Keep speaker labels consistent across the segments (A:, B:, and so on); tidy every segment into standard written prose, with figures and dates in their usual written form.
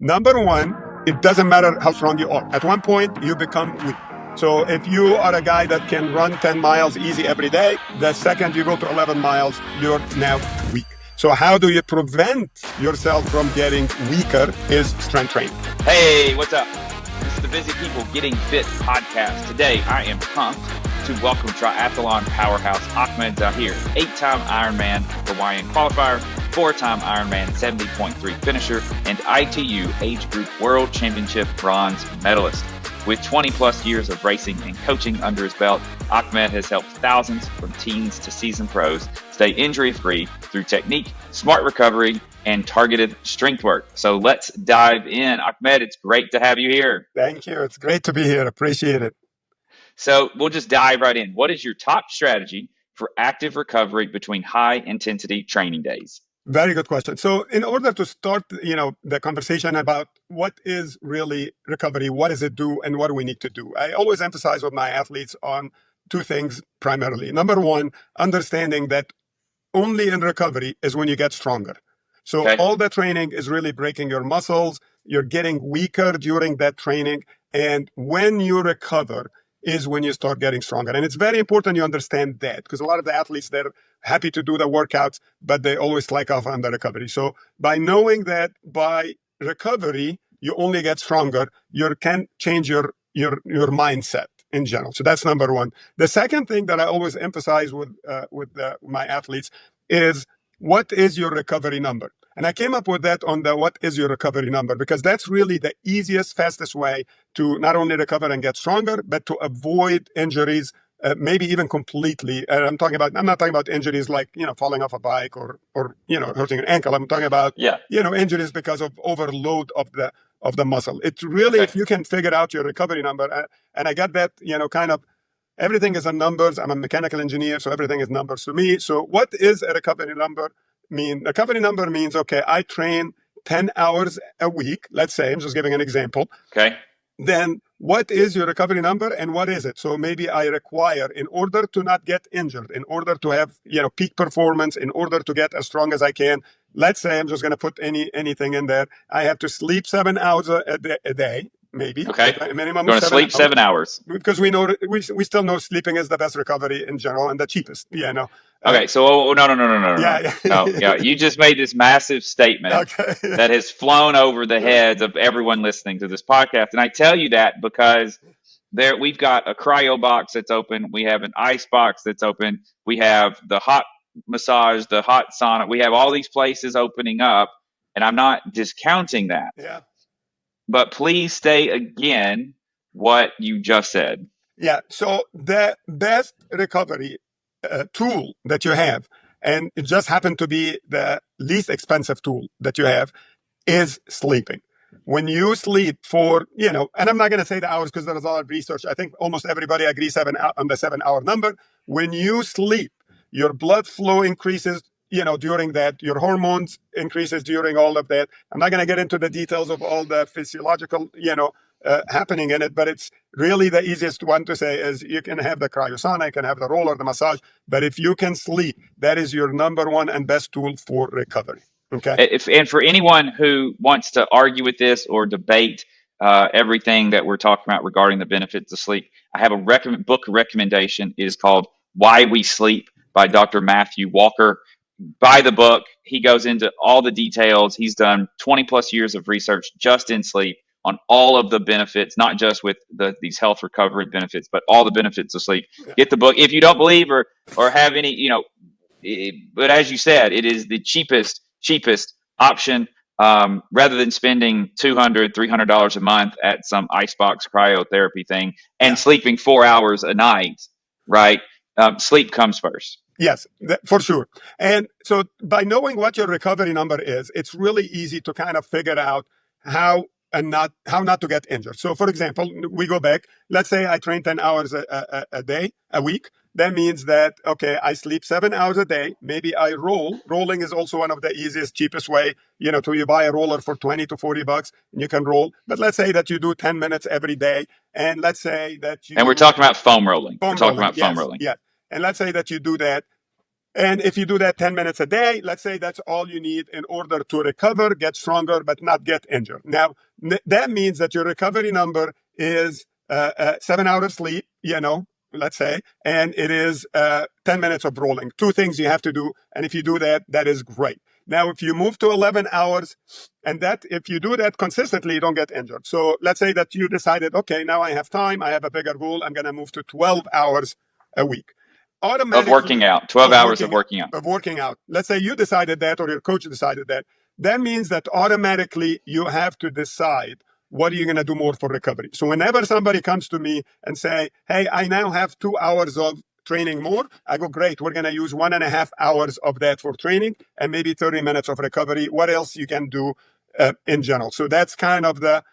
A: Number one, it doesn't matter how strong you are. At one point, you become weak. So if you are a guy that can run 10 miles easy every day, the second you go to 11 miles, you're now weak. So how do you prevent yourself from getting weaker is strength training.
B: Hey, what's up? This is the Busy People Getting Fit podcast. Today, I am pumped to welcome triathlon powerhouse Ahmed Zaher, 8-time Ironman Hawaiian qualifier, 4-time Ironman 70.3 finisher, and ITU Age Group World Championship bronze medalist. With 20 plus years of racing and coaching under his belt, Ahmed has helped thousands from teens to seasoned pros stay injury-free through technique, smart recovery, and targeted strength work. So let's dive in. Ahmed, it's great to have you here.
A: Thank you. It's great to be here. Appreciate it.
B: So we'll just dive right in. What is your top strategy for active recovery between high-intensity training days?
A: Very good question. So in order to start, the conversation about what is really recovery, what does it do, and what do we need to do? I always emphasize with my athletes on two things primarily. Number one, understanding that only in recovery is when you get stronger. So all the training is really breaking your muscles. You're getting weaker during that training. And when you recover is when you start getting stronger. And it's very important you understand that, because a lot of the athletes, they're happy to do the workouts, but they always slack off on the recovery. So by knowing that by recovery, you only get stronger, you can change your mindset in general. So that's number one. The second thing that I always emphasize with my athletes is, what is your recovery number? And I came up with that on the what is your recovery number, because that's really the easiest, fastest way to not only recover and get stronger, but to avoid injuries, maybe even completely. And I'm not talking about injuries like, falling off a bike or hurting an ankle. I'm talking about, injuries because of overload of the muscle. It's really, if you can figure out your recovery number, and I got that, kind of, everything is in numbers. I'm a mechanical engineer, so everything is numbers to me. So what is a recovery number mean? Recovery number means, okay, I train 10 hours a week. Let's say, I'm just giving an example.
B: Okay.
A: Then what is your recovery number and what is it? So maybe I require, in order to not get injured, in order to have, peak performance, in order to get as strong as I can, let's say I'm just going to put anything in there. I have to sleep 7 hours a day. Maybe.
B: Okay.
A: Minimum
B: going to sleep 7 hours.
A: Because we know we still know sleeping is the best recovery in general and the cheapest.
B: Okay. So no. You just made this massive statement that has flown over the heads of everyone listening to this podcast, and I tell you that because we've got a cryo box that's open. We have an ice box that's open. We have the hot massage, the hot sauna. We have all these places opening up, and I'm not discounting that.
A: Yeah.
B: But please say again what you just said.
A: Yeah. So the best recovery tool that you have, and it just happened to be the least expensive tool that you have, is sleeping. When you sleep for, and I'm not going to say the hours because there's a lot of research. I think almost everybody agrees on the 7-hour number. When you sleep, your blood flow increases, during that, your hormones increases during all of that. I'm not going to get into the details of all the physiological, happening in it, but it's really the easiest one to say is you can have the cryosauna, you can have the roller, the massage, but if you can sleep, that is your number one and best tool for recovery. Okay.
B: And for anyone who wants to argue with this or debate everything that we're talking about regarding the benefits of sleep, I have a book recommendation. It is called Why We Sleep by Dr. Matthew Walker. Buy the book. He goes into all the details. He's done 20 plus years of research just in sleep on all of the benefits, not just with these health recovery benefits, but all the benefits of sleep. Get the book. If you don't believe or have any, but as you said, it is the cheapest option, rather than spending $200, $300 a month at some icebox cryotherapy thing and sleeping 4 hours a night, right? Sleep comes first.
A: Yes, for sure. And so by knowing what your recovery number is, it's really easy to kind of figure out how not to get injured. So for example, we go back, let's say I train 10 hours a week. That means that, okay, I sleep 7 hours a day. Maybe I roll. Rolling is also one of the easiest, cheapest way, to you buy a roller for $20 to $40 and you can roll. But let's say that you do 10 minutes every day. And let's say that
B: and we're talking about foam rolling. Foam rolling.
A: Yeah. And let's say that you do that And if you do that 10 minutes a day, let's say that's all you need in order to recover, get stronger, but not get injured. Now, that means that your recovery number is 7 hours sleep, let's say, and it is 10 minutes of rolling. Two things you have to do. And if you do that, that is great. Now, if you move to 11 hours, and that if you do that consistently, you don't get injured. So let's say that you decided, okay, now I have time, I have a bigger goal, I'm going to move to 12 hours a week.
B: Of working out, 12 hours of working out.
A: Of working out. Let's say you decided that, or your coach decided that. That means that automatically you have to decide what are you going to do more for recovery. So whenever somebody comes to me and say, hey, I now have 2 hours of training more, I go, great, we're going to use 1.5 hours of that for training and maybe 30 minutes of recovery. What else you can do in general? So that's kind of the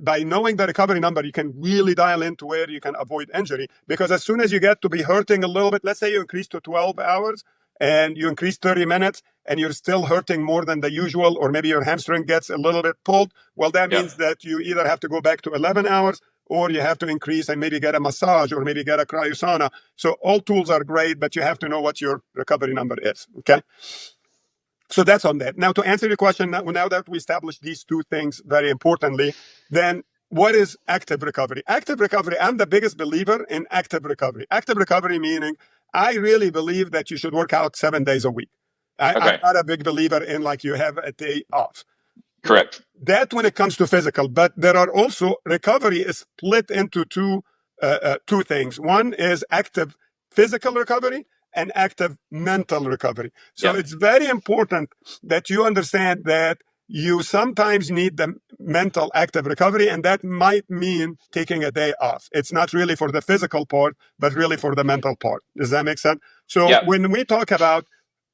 A: by knowing the recovery number, you can really dial into where you can avoid injury. Because as soon as you get to be hurting a little bit, let's say you increase to 12 hours and you increase 30 minutes and you're still hurting more than the usual, or maybe your hamstring gets a little bit pulled, well, that means that you either have to go back to 11 hours or you have to increase and maybe get a massage or maybe get a cryosauna. So all tools are great, but you have to know what your recovery number is, okay? So that's on that. Now, to answer your question, now that we established these two things very importantly, then what is active recovery? Active recovery, I'm the biggest believer in active recovery. Active recovery meaning I really believe that you should work out 7 days a week. I'm not a big believer in like you have a day off.
B: Correct.
A: That when it comes to physical, but there are also recovery is split into two things. One is active physical recovery and active mental recovery. So it's very important that you understand that you sometimes need the mental active recovery, and that might mean taking a day off. It's not really for the physical part, but really for the mental part. Does that make sense? So when we talk about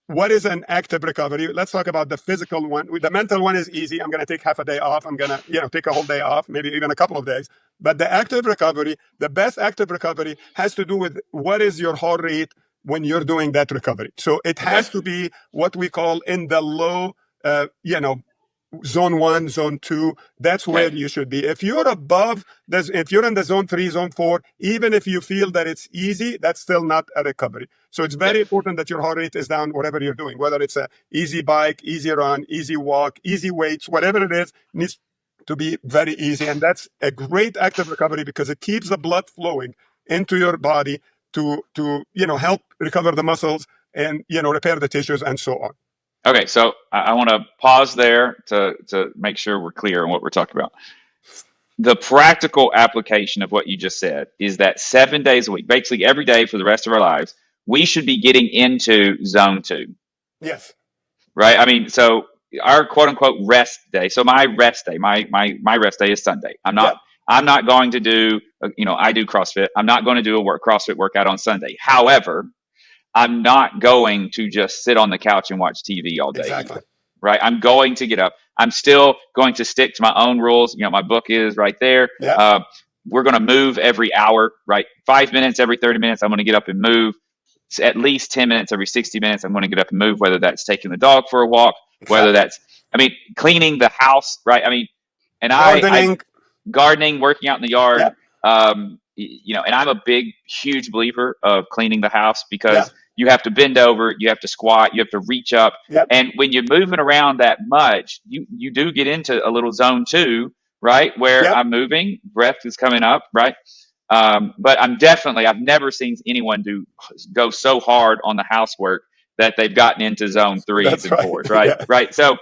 A: what is an active recovery, let's talk about the physical one. The mental one is easy. I'm going to take half a day off. I'm going to, take a whole day off, maybe even a couple of days. But the active recovery, the best active recovery has to do with what is your heart rate when you're doing that recovery. So it has to be what we call in the low, zone 1, zone 2, that's where you should be. If you're above, if you're in the zone 3, zone 4, even if you feel that it's easy, that's still not a recovery. So it's very important that your heart rate is down, whatever you're doing, whether it's a easy bike, easy run, easy walk, easy weights, whatever it is, needs to be very easy. And that's a great active recovery because it keeps the blood flowing into your body to help recover the muscles and, repair the tissues and so on.
B: Okay, so I want to pause there to make sure we're clear on what we're talking about. The practical application of what you just said is that 7 days a week, basically every day for the rest of our lives, we should be getting into zone 2.
A: Yes.
B: Right? I mean, so our quote unquote rest day. So my rest day, my rest day is Sunday. I'm not going to do, I do CrossFit. I'm not going to do a CrossFit workout on Sunday. However, I'm not going to just sit on the couch and watch TV all day.
A: Exactly.
B: Right? I'm going to get up. I'm still going to stick to my own rules. My book is right there.
A: Yeah.
B: We're going to move every hour, right? 5 minutes every 30 minutes. I'm going to get up and move. At least 10 minutes every 60 minutes. I'm going to get up and move, whether that's taking the dog for a walk, whether that's, cleaning the house, right? And gardening, working out in the yard, and I'm a big, huge believer of cleaning the house because you have to bend over, you have to squat, you have to reach up. And when you're moving around that much, you do get into a little zone 2, right? Where I'm moving, breath is coming up, right? But I've never seen anyone go so hard on the housework that they've gotten into zone 3s and 4s, right? Right. So,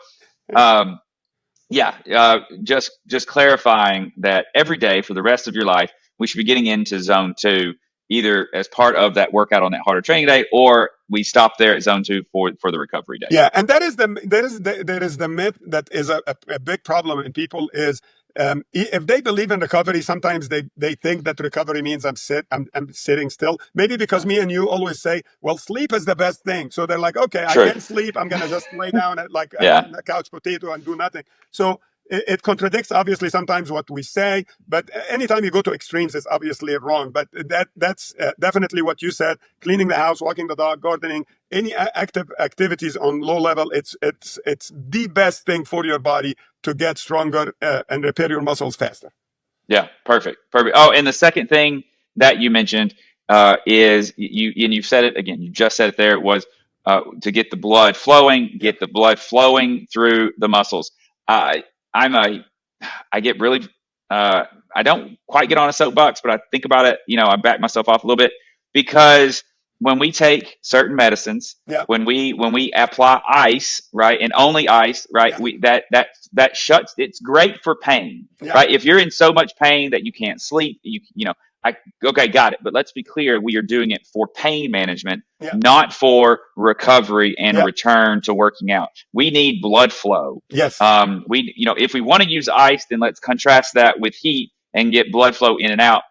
B: just clarifying that every day for the rest of your life, we should be getting into zone 2, either as part of that workout on that harder training day, or we stop there at zone 2 for the recovery day.
A: Yeah, and that is the myth that is a big problem in people is if they believe in recovery, sometimes they think that recovery means I'm sitting still. Maybe because me and you always say, well, sleep is the best thing. So they're like, okay, I can't sleep. I'm going to just lay down at a couch potato and do nothing. So it contradicts obviously sometimes what we say, but anytime you go to extremes, it's obviously wrong. But that's definitely what you said: cleaning the house, walking the dog, gardening, any active activities on low level. It's the best thing for your body to get stronger and repair your muscles faster.
B: Yeah, perfect. Oh, and the second thing that you mentioned is and you've said it again. You just said it there. It was to get the blood flowing, get the blood flowing through the muscles. I'm a I get really, I don't quite get on a soapbox, but I think about it, I back myself off a little bit because when we take certain medicines,
A: Yeah.
B: when we apply ice, right, and only ice, right,
A: Yeah.
B: that shuts, it's great for pain,
A: Yeah.
B: right? If you're in so much pain that you can't sleep, okay, got it. But let's be clear, we are doing it for pain management,
A: Yeah.
B: not for recovery and
A: Yeah.
B: return to working out. We need blood flow.
A: Yes.
B: If we want to use ice, then let's contrast that with heat and get blood flow in and out.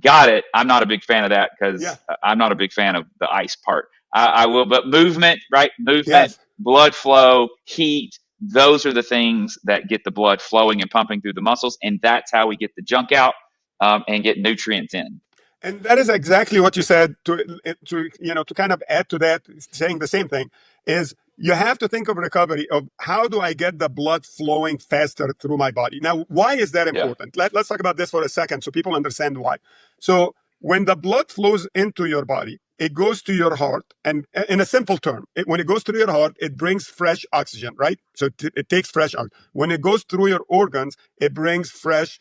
B: Got it. I'm not a big fan of that because I'm not a big fan of the ice part. I will, but movement, right? Movement,
A: Yes.
B: blood flow, heat. Those are the things that get the blood flowing and pumping through the muscles, and that's how we get the junk out and get nutrients in.
A: And that is exactly what you said. To kind of add to that, saying the same thing, is you have to think of recovery of how do I get the blood flowing faster through my body. Now, why is that important? Let's talk about this for a second so people understand why. So when the blood flows into your body, it goes to your heart, and in a simple term, when it goes through your heart, it brings fresh oxygen, right? So it takes fresh oxygen. When it goes through your organs, it brings fresh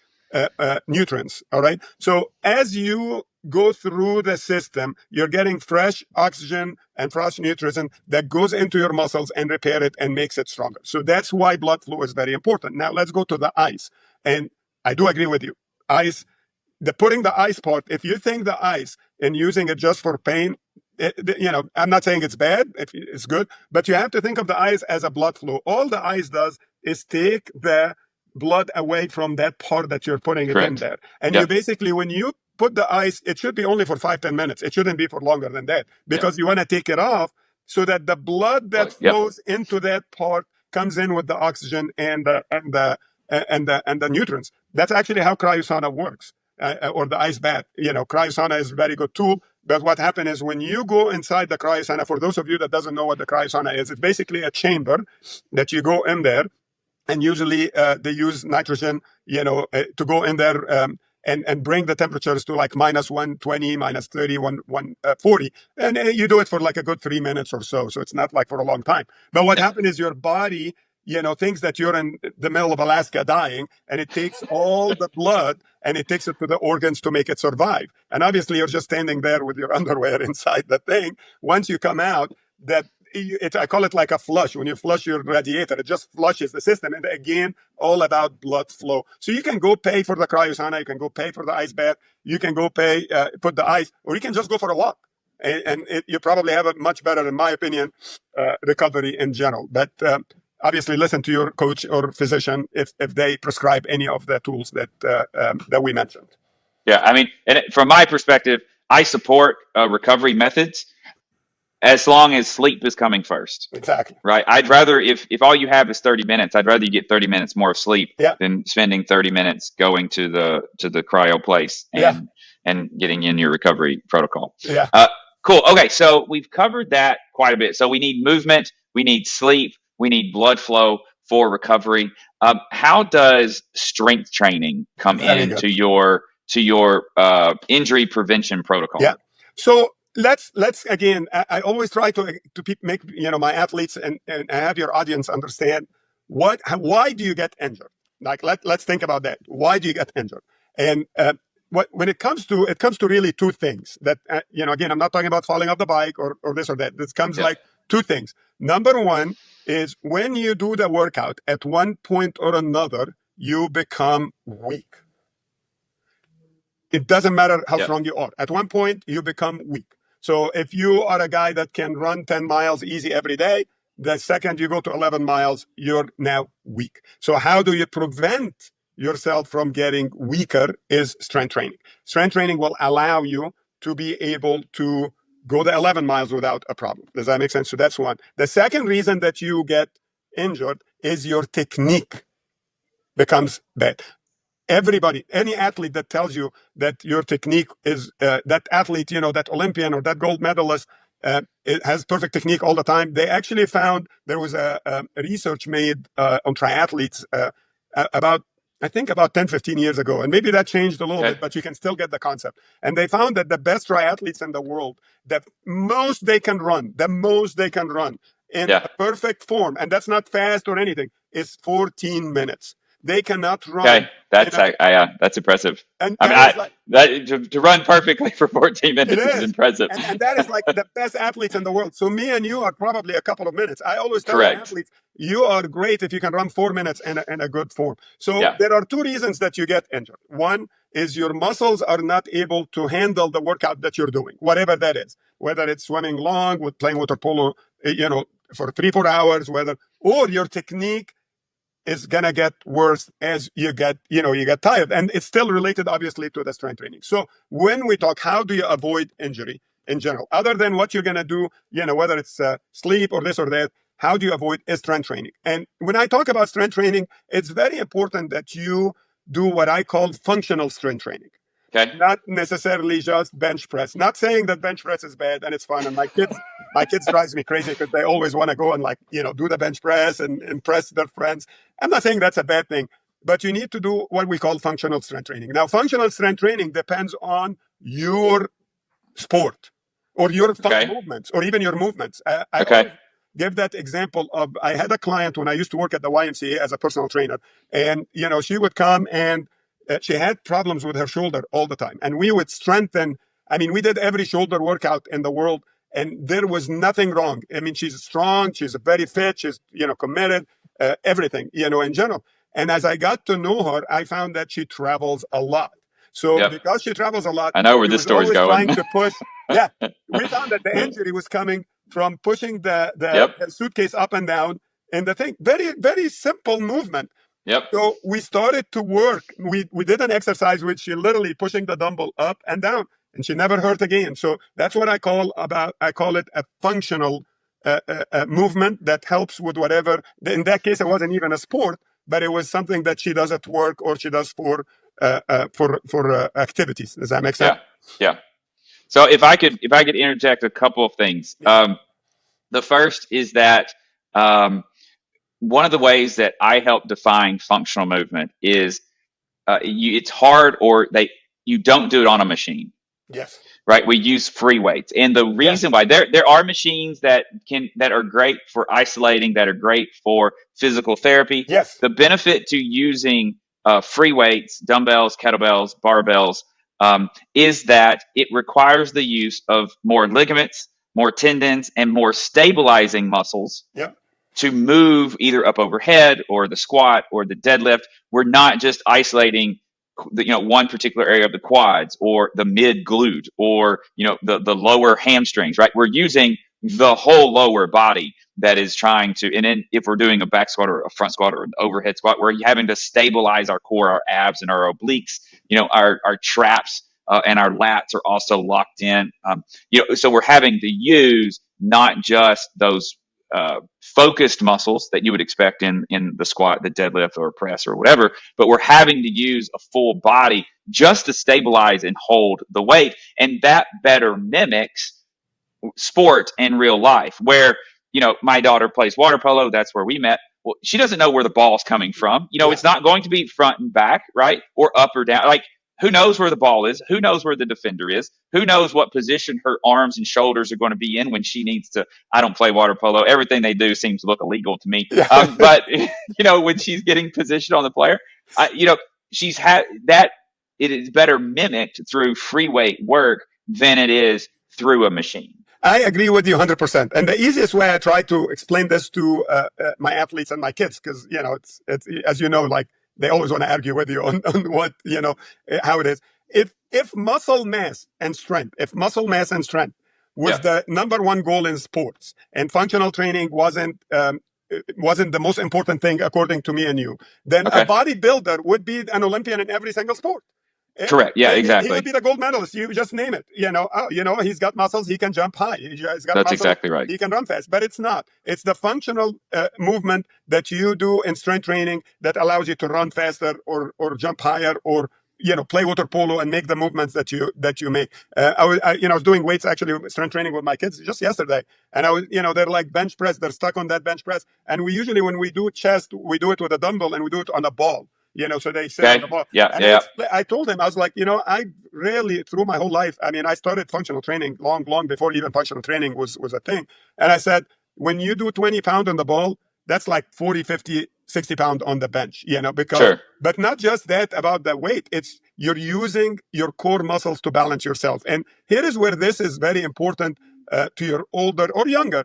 A: nutrients. All right. So as you go through the system, you're getting fresh oxygen and fresh nutrients that goes into your muscles and repair it and makes it stronger. So that's why blood flow is very important. Now let's go to the ice. And I do agree with you. Ice, putting the ice part, if you think the ice and using it just for pain, I'm not saying it's bad, it's good, but you have to think of the ice as a blood flow. All the ice does is take the blood away from that part that you're putting it in there. And you basically, when you put the ice, it should be only for 5-10 minutes. It shouldn't be for longer than that because you want to take it off so that the blood that flows into that part comes in with the oxygen and the nutrients. That's actually how cryosauna works. Or the ice bath. Cryosauna is a very good tool. But what happens is when you go inside the cryosauna, for those of you that doesn't know what the cryosauna is, it's basically a chamber that you go in there. And usually they use nitrogen, to go in there and bring the temperatures to like -120, -30, 140. And you do it for like a good 3 minutes or so. So it's not like for a long time. But what happens is your body, thinks that you're in the middle of Alaska dying, and it takes all the blood and it takes it to the organs to make it survive. And obviously you're just standing there with your underwear inside the thing. Once you come out, I call it like a flush. When you flush your radiator, it just flushes the system. And again, all about blood flow. So you can go pay for the cryosauna, you can go pay for the ice bath, you can go pay, put the ice, or you can just go for a walk. And you probably have a much better, in my opinion, recovery in general. But obviously listen to your coach or physician if they prescribe any of the tools that we mentioned.
B: Yeah, I mean, from my perspective, I support recovery methods as long as sleep is coming first.
A: Exactly.
B: Right. I'd rather, if all you have is 30 minutes, I'd rather you get 30 minutes more of sleep than spending 30 minutes going to the cryo place and getting in your recovery protocol.
A: Yeah.
B: Cool. Okay. So we've covered that quite a bit. So we need movement, we need sleep, we need blood flow for recovery. How does strength training come into your injury prevention protocol?
A: Yeah. So let's again, I always try to make my athletes and have your audience understand why do you get injured. Like let's think about that. Why do you get injured? And when it comes to really two things that again, I'm not talking about falling off the bike or this or that. This comes like two things. Number one is when you do the workout, at one point or another you become weak. It doesn't matter how strong you are. At one point, you become weak. So if you are a guy that can run 10 miles easy every day, the second you go to 11 miles, you're now weak. So how do you prevent yourself from getting weaker is strength training. Strength training will allow you to be able to go the 11 miles without a problem. Does that make sense? So that's one. The second reason that you get injured is your technique becomes bad. Everybody, any athlete that tells you that your technique is that athlete, that Olympian or that gold medalist, it has perfect technique all the time. They actually found there was a research made on triathletes about I think about 10, 15 years ago. And maybe that changed a little
B: Okay.
A: bit, but you can still get the concept. And they found that the best triathletes in the world, the most they can run in
B: Yeah.
A: a perfect form, and that's not fast or anything, is 14 minutes. They cannot
B: Okay.
A: run in
B: That's
A: a,
B: that's impressive.
A: and
B: I mean,
A: that is like,
B: to run perfectly for 14
A: it
B: minutes is
A: is.
B: impressive.
A: And that is like the best athletes in the world. So me and you are probably a couple of minutes. I always tell my
B: Correct.
A: athletes, you are great if you can run 4 minutes in a good form. So
B: Yeah.
A: there are two reasons that you get injured. One is your muscles are not able to handle the workout that you're doing, whatever that is, whether it's swimming long with playing water polo, for 3, 4 hours, or your technique is gonna get worse as you get tired, and it's still related obviously to the strength training. So when we talk, how do you avoid injury in general, other than what you're gonna do, whether it's sleep or this or that, how do you avoid strength training? And when I talk about strength training, it's very important that you do what I call functional strength training,
B: Okay.
A: not necessarily just bench press. Not saying that bench press is bad and it's fun. And my kids drives me crazy because they always want to go and do the bench press and impress their friends. I'm not saying that's a bad thing, but you need to do what we call functional strength training. Now, functional strength training depends on your sport or your
B: Okay.
A: movements or even your movements. I
B: Okay.
A: always give that example of, I had a client when I used to work at the YMCA as a personal trainer, and she would come and she had problems with her shoulder all the time, and we would strengthen. I mean, we did every shoulder workout in the world, and there was nothing wrong. I mean, she's strong, she's very fit, she's committed, everything in general. And as I got to know her, I found that she travels a lot. So
B: Yep.
A: because she travels a lot,
B: I know where
A: she
B: this
A: was
B: story's
A: always
B: going.
A: trying to push. Yeah, we found that the injury was coming from pushing the
B: Yep.
A: suitcase up and down. And the thing, very, very simple movement.
B: Yep.
A: So we started to work. We did an exercise which she literally pushing the dumbbell up and down, and she never hurt again. So that's what I call it a functional movement that helps with whatever. In that case, it wasn't even a sport, but it was something that she does at work or she does for activities. Does that make sense?
B: Yeah. Yeah. So if I could interject a couple of things.
A: Yeah.
B: The first is that one of the ways that I help define functional movement is it's hard, or you don't do it on a machine,
A: Yes.
B: right? We use free weights, and the reason
A: Yes.
B: why there are machines that are great for isolating, that are great for physical therapy.
A: Yes.
B: The benefit to using free weights, dumbbells, kettlebells, barbells, is that it requires the use of more ligaments, more tendons, and more stabilizing muscles
A: Yep.
B: to move either up overhead or the squat or the deadlift. We're not just isolating one particular area of the quads or the mid glute or the lower hamstrings, right? We're using the whole lower body that is trying to, and then if we're doing a back squat or a front squat or an overhead squat, we're having to stabilize our core, our abs and our obliques, our traps, and our lats are also locked in. So we're having to use not just those focused muscles that you would expect in the squat, the deadlift, or press, or whatever, but we're having to use a full body just to stabilize and hold the weight, and that better mimics sport in real life. Where my daughter plays water polo, that's where we met. Well, she doesn't know where the ball's coming from.
A: Yeah.
B: It's not going to be front and back, right, or up or down. Like, who knows where the ball is? Who knows where the defender is? Who knows what position her arms and shoulders are going to be in when she needs to? I don't play water polo. Everything they do seems to look illegal to me.
A: Yeah.
B: But when she's getting position on the player, she's had that. It is better mimicked through free weight work than it is through a machine.
A: I agree with you 100%. And the easiest way I try to explain this to my athletes and my kids, because it's as you know, like, they always want to argue with you on what how it is. If muscle mass and strength, was the number one goal in sports, and functional training wasn't the most important thing according to me and you, then a bodybuilder would be an Olympian in every single sport.
B: Correct. Yeah, exactly.
A: He would be the gold medalist. You just name it. He's got muscles. He can jump high. He's got
B: That's
A: muscles,
B: exactly right.
A: He can run fast. But it's not. It's the functional movement that you do in strength training that allows you to run faster or jump higher or play water polo and make the movements that you make. I was doing weights, actually, strength training with my kids just yesterday, and they're like bench press. They're stuck on that bench press, and we usually, when we do chest, we do it with a dumbbell and we do it on a ball. so they sit on
B: Okay.
A: the ball.
B: Yeah.
A: And
B: Yeah.
A: I told him, I was like, I really, through my whole life, I mean, I started functional training long, long before even functional training was a thing. And I said, when you do 20 pound on the ball, that's like 40, 50, 60 pound on the bench, because,
B: Sure.
A: but not just that about the weight, it's you're using your core muscles to balance yourself. And here is where this is very important to your older or younger.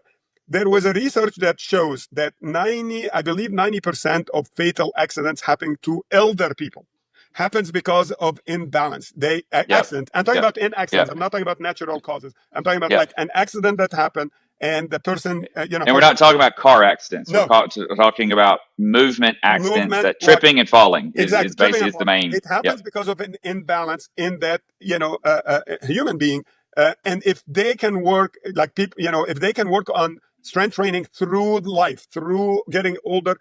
A: There was a research that shows that I believe 90% of fatal accidents happen to elder people. Happens because of imbalance.
B: Yep.
A: Accident. I'm talking
B: Yep.
A: about in accidents. I'm
B: Yep.
A: not talking about natural causes. I'm talking about
B: Yep.
A: like an accident that happened and the person,
B: And we're not talking about car accidents. We're
A: no
B: talking about movement accidents,
A: movement.
B: that tripping and falling
A: Exactly,
B: is
A: tripping
B: basically
A: and
B: is the
A: falling.
B: main.
A: It
B: Yep.
A: happens because of an imbalance in that human being, and if they can work like people, if they can work on strength training through life, through getting older,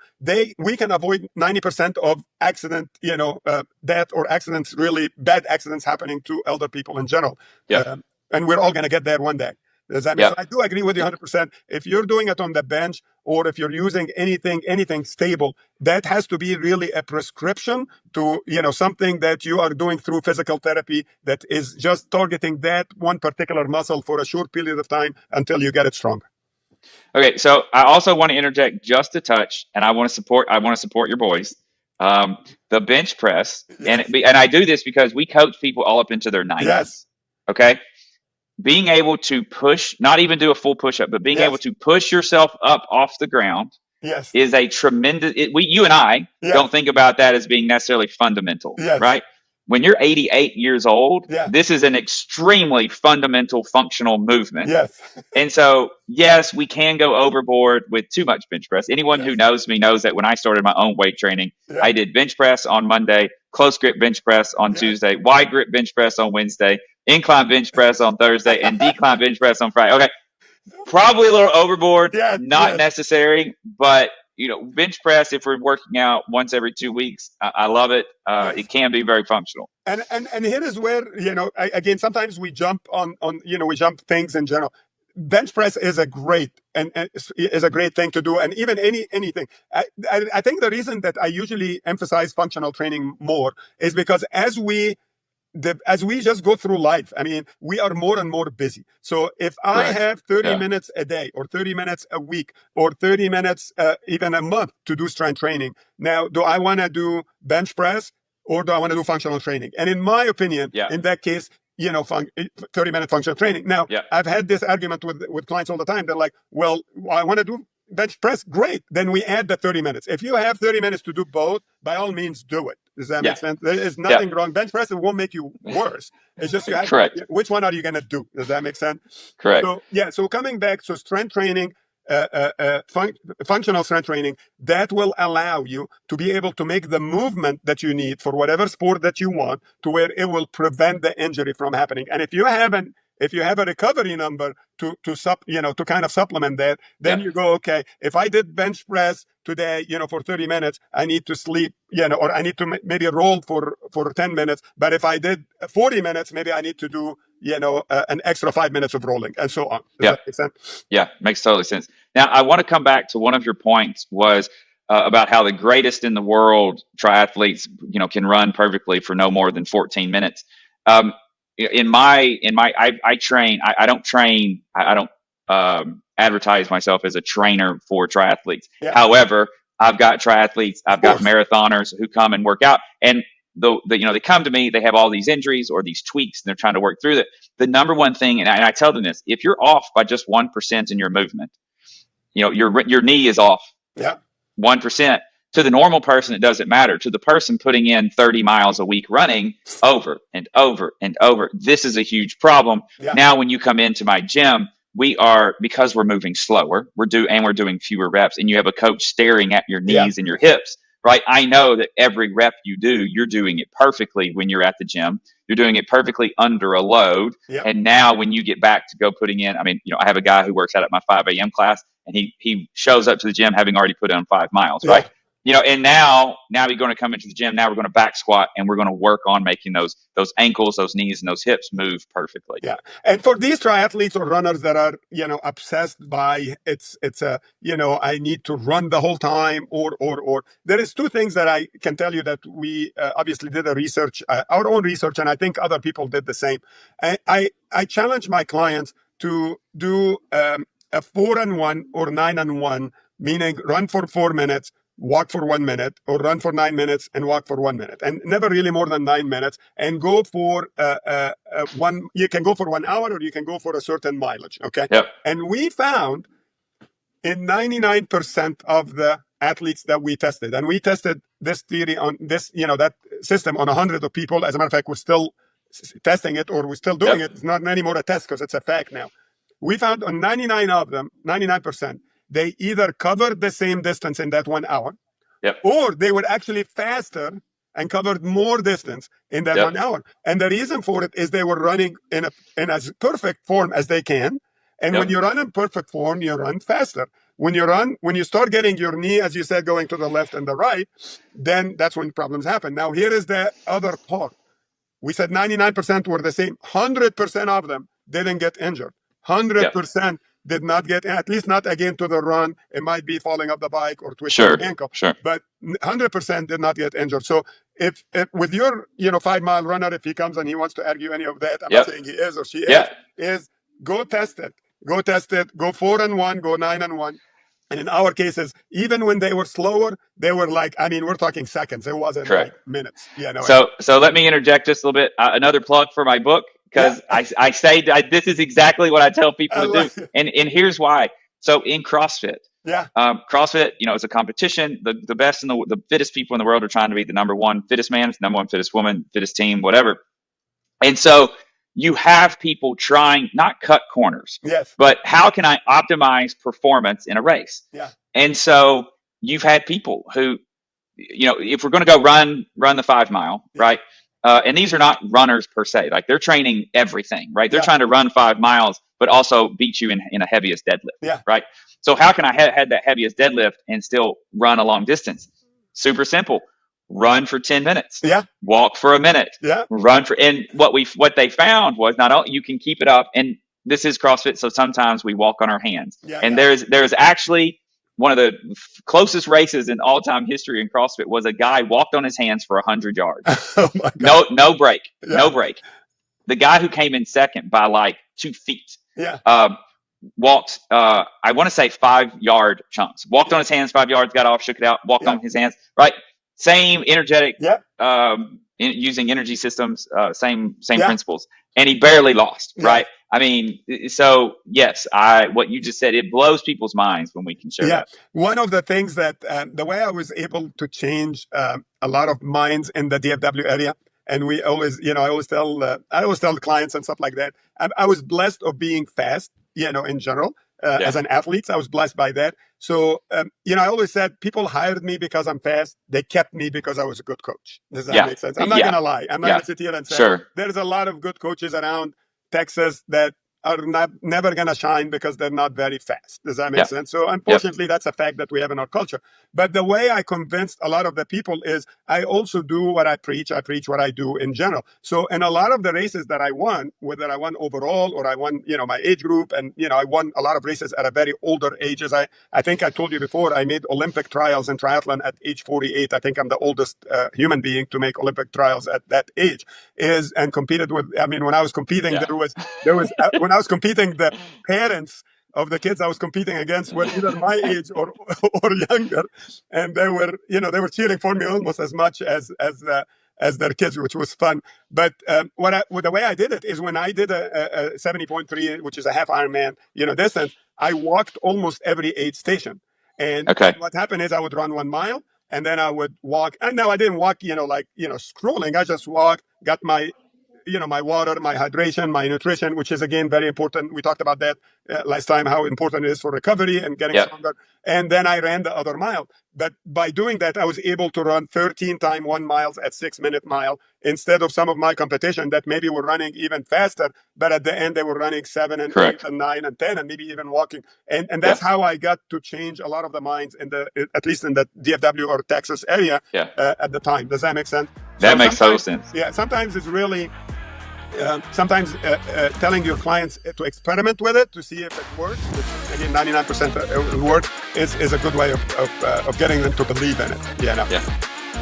A: we can avoid 90% of accident, death or accidents, really bad accidents happening to elder people in general.
B: Yep.
A: And we're all going to get there one day. Does that mean? So
B: Yep.
A: I do agree with you 100%. If you're doing it on the bench or if you're using anything stable, that has to be really a prescription to, something that you are doing through physical therapy that is just targeting that one particular muscle for a short period of time until you get it stronger.
B: Okay, so I also want to interject just a touch, and I want to support your boys. The bench press,
A: Yes.
B: and I do this because we coach people all up into their
A: Yes.
B: 90s. Okay, being able to push, not even do a full push up, but being able
A: Yes.
B: to push yourself up off the ground
A: Yes.
B: is a tremendous. You and I
A: Yes.
B: don't think about that as being necessarily fundamental,
A: Yes.
B: right? When you're 88 years old,
A: Yeah.
B: this is an extremely fundamental functional movement.
A: Yes.
B: And so, yes, we can go overboard with too much bench press. Anyone who
A: Yes.
B: knows me knows that when I started my own weight training,
A: Yeah.
B: I did bench press on Monday, close grip bench press on
A: Yes.
B: Tuesday, wide grip bench press on Wednesday, incline bench press on Thursday, and decline bench press on Friday. Okay, probably a little overboard,
A: Yes.
B: not
A: Yes.
B: necessary, but bench press, if we're working out once every 2 weeks, I love it.
A: Yes.
B: It can be very functional.
A: And here is where again sometimes we jump on we jump things in general. Bench press is a great and is a great thing to do, and even anything. I think the reason that I usually emphasize functional training more is because as we just go through life, I mean, we are more and more busy. So if I
B: Correct.
A: have 30
B: Yeah.
A: minutes a day or 30 minutes a week or 30 minutes even a month to do strength training, now, do I want to do bench press or do I want to do functional training? And in my opinion,
B: Yeah.
A: in that case, 30-minute functional training. Now,
B: Yeah.
A: I've had this argument with clients all the time. They're like, well, I want to do bench press. Great. Then we add the 30 minutes. If you have 30 minutes to do both, by all means, do it. Does that
B: Yeah.
A: make sense? There is nothing wrong. Bench press, it won't make you worse. It's just you have
B: Correct.
A: which one are you going to do? Does that make sense?
B: Correct.
A: So coming back, so strength training, functional strength training, that will allow you to be able to make the movement that you need for whatever sport that you want to where it will prevent the injury from happening. And if you have a recovery number to kind of supplement that, then you go, okay, if I did bench press today, for 30 minutes, I need to sleep, or I need to maybe roll for 10 minutes. But if I did 40 minutes, maybe I need to do, an extra 5 minutes of rolling and so on. Does that make sense?
B: Yeah, makes totally sense. Now, I want to come back to one of your points was about how the greatest in the world triathletes, can run perfectly for no more than 14 minutes. I train. I don't train. I don't advertise myself as a trainer for triathletes.
A: Yeah.
B: However, I've got triathletes. I've got marathoners who come and work out, and they come to me. They have all these injuries or these tweaks, and they're trying to work through it. The number one thing, and I tell them this: if you're off by just 1% in your movement, your knee is off.
A: Yeah.
B: 1%. To the normal person, it doesn't matter. To the person putting in 30 miles a week running over and over and over, this is a huge problem.
A: Yeah.
B: Now, when you come into my gym, because we're moving slower, we're doing fewer reps, and you have a coach staring at your knees and your hips, right? I know that every rep you do, you're doing it perfectly when you're at the gym. You're doing it perfectly under a load.
A: Yeah.
B: And now when you get back to go putting in, I have a guy who works out at my 5 a.m. class, and he shows up to the gym having already put in 5 miles, right? and now we're going to come into the gym. Now we're going to back squat, and we're going to work on making those ankles, those knees, and those hips move perfectly.
A: Yeah. And for these triathletes or runners that are, obsessed by it's a, I need to run the whole time, or there is two things that I can tell you that we obviously did our own research, and I think other people did the same. I challenge my clients to do a 4-and-1 or 9-and-1, meaning run for 4 minutes, walk for 1 minute, or run for 9 minutes and walk for 1 minute, and never really more than 9 minutes, and go for one. You can go for 1 hour, or you can go for a certain mileage. Okay.
B: Yep.
A: And we found in 99% of the athletes that we tested, and we tested this theory on this, that system on 100 of people. As a matter of fact, we're still testing it, or we're still doing it. It's not anymore a test because it's a fact now. We found on 99 of them, 99%, they either covered the same distance in that 1 hour, or they were actually faster and covered more distance in that 1 hour. And the reason for it is they were running in as perfect form as they can. And when you run in perfect form, you run faster. When you start getting your knee, as you said, going to the left and the right, then that's when problems happen. Now, here is the other part. We said 99% were the same. 100% of them didn't get injured. 100% did not get, at least not again to the run. It might be falling off the bike or twisting an ankle. But 100% did not get injured. So if with your 5-mile runner, if he comes and he wants to argue any of that, I'm not saying he is or she is go test it. Go test it. Go 4-and-1. Go 9-and-1. And in our cases, even when they were slower, they were like, we're talking seconds. It wasn't like minutes.
B: So let me interject just a little bit. Another plug for my book, because I say this is exactly what I tell people to do. And here's why. So in CrossFit, CrossFit, it's a competition. The best and the fittest people in the world are trying to be the number one fittest man, number one fittest woman, fittest team, whatever. And so you have people trying, not cut corners, but how can I optimize performance in a race? And so you've had people who, if we're going to go run the 5-mile, right? And these are not runners per se, like they're training everything, right? They're trying to run 5 miles, but also beat you in a heaviest deadlift, right? So how can I have that heaviest deadlift and still run a long distance? Super simple. Run for 10 minutes. Walk for a minute. Run for, and what they found was not only you can keep it up, and this is CrossFit, so sometimes we walk on our hands. And there's actually one of the closest races in all-time history in CrossFit was a guy walked on his hands for 100 yards.
A: Oh my God.
B: No break. No break. The guy who came in second by like 2 feet. Walked, I want to say 5-yard chunks. Walked on his hands 5 yards, got off, shook it out, walked on his hands. Right. Same energetic, using energy systems, same principles, and he barely lost, right? So yes, what you just said, it blows people's minds when we can share that.
A: One of the things that the way I was able to change a lot of minds in the DFW area, and we always, I always tell clients and stuff like that. I was blessed of being fast, in general. As an athlete, I was blessed by that. So, I always said people hired me because I'm fast. They kept me because I was a good coach. Does that make sense? I'm not going to lie. I'm not going to sit here and say there's a lot of good coaches around Texas that are never going to shine because they're not very fast. Does that make sense? So unfortunately, that's a fact that we have in our culture. But the way I convinced a lot of the people is I also do what I preach. I preach what I do in general. So in a lot of the races that I won, whether I won overall or I won, my age group, and, I won a lot of races at a very older ages. I think I told you before, I made Olympic trials in triathlon at age 48. I think I'm the oldest human being to make Olympic trials at that age and competed with, when I was competing, there was when I was competing, the parents of the kids I was competing against were either my age or younger, and they were cheering for me almost as much as their kids, which was fun. But the way I did it is when I did a 70.3, which is a half Ironman, distance, I walked almost every aid station. And what happened is I would run 1 mile, and then I would walk. And now I didn't walk, scrolling. I just walked, got my my water, my hydration, my nutrition, which is again very important. We talked about that last time, how important it is for recovery and getting stronger. And then I ran the other mile. But by doing that, I was able to run 13 times 1 miles at 6-minute mile instead of some of my competition that maybe were running even faster, but at the end they were running 7 and 8 and 9 and 10 and maybe even walking. And that's how I got to change a lot of the minds at least in the DFW or Texas area at the time. Does that make sense?
B: That makes total sense.
A: Yeah, sometimes it's really telling your clients to experiment with it to see if it works, which again 99% work, is a good way of getting them to believe in it.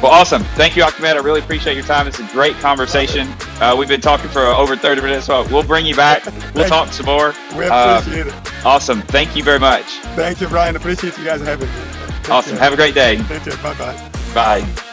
B: Well, awesome. Thank you, Ahmed. I really appreciate your time. It's a great conversation. We've been talking for over 30 minutes, so we'll bring you back. We'll talk some more.
A: We appreciate it.
B: Awesome. Thank you very much.
A: Thank you, Brian. Appreciate you guys having me.
B: Awesome. Have a great day.
A: Take care. Bye-bye.
B: Bye.